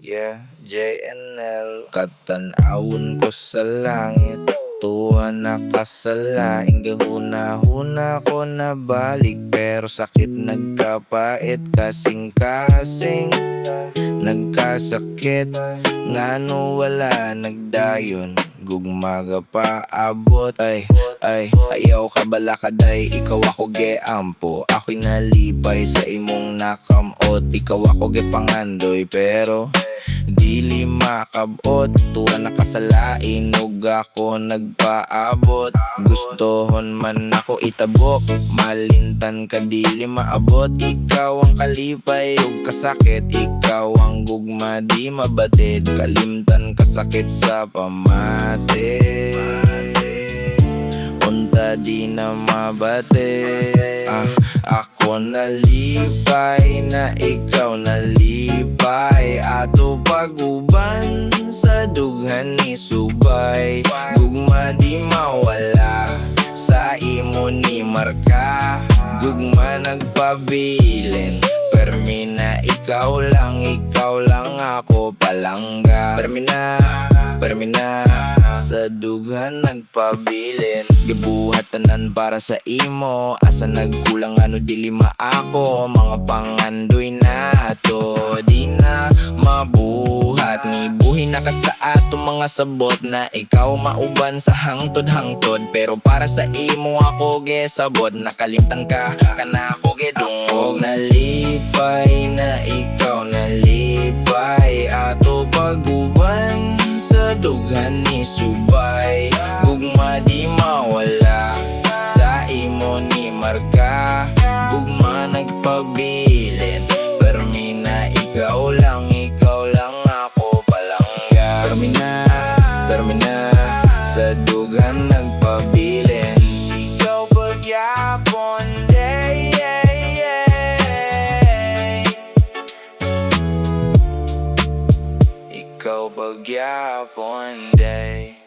Yeah, JNL Katanawon ko sa langit, tuwa nakasalaing gahuna-huna ko nabalik. Pero sakit nagkapait, kasing-kasing nagkasakit. Ngano wala nagdayon, gugmaga pa abot. Ayaw ka bala kaday, ikaw ako geampo. Ako'y nalipay sa imong nakamot. Ikaw ako gepangandoy pero dili makabot. Tuwa nakasalain ug ako nagpaabot. Gustohon man ako itabok, malintan ka dili maabot. Ikaw ang kalipay ug kasakit, ikaw ang gugma di mabatid. Kalimtan kasakit sa pamati, unta di na mabate. Ako nalipay na ikaw nalipay. Ato paguban sa dughan ni subay. Gugma di mawala sa imo ni marka. Gugma nagpabilin, permi na ikaw lang ako palangga. Permi na sa dughan nagpabilin. Gibuhat tanan para sa imo, asa nagkulang ano dili maako. Mga pangandoy na ato di na mabuhat. Nibuhi na ka sa ato mga sabot na ikaw mauban sa hangtod-hangtod. Pero para sa imo ako gesabot, nakalimtan ka kana ako gedungog. Nalipay na ikaw nalipay, ato paguban sa dughan ni subay. Gugma di mawala sa imo ni marka. Gugma nagpabilin, permi na ikaw lang ako palangga. Permi na sa dughan nagpabilin. Ikaw pagyapon day, ikaw pagyapon day.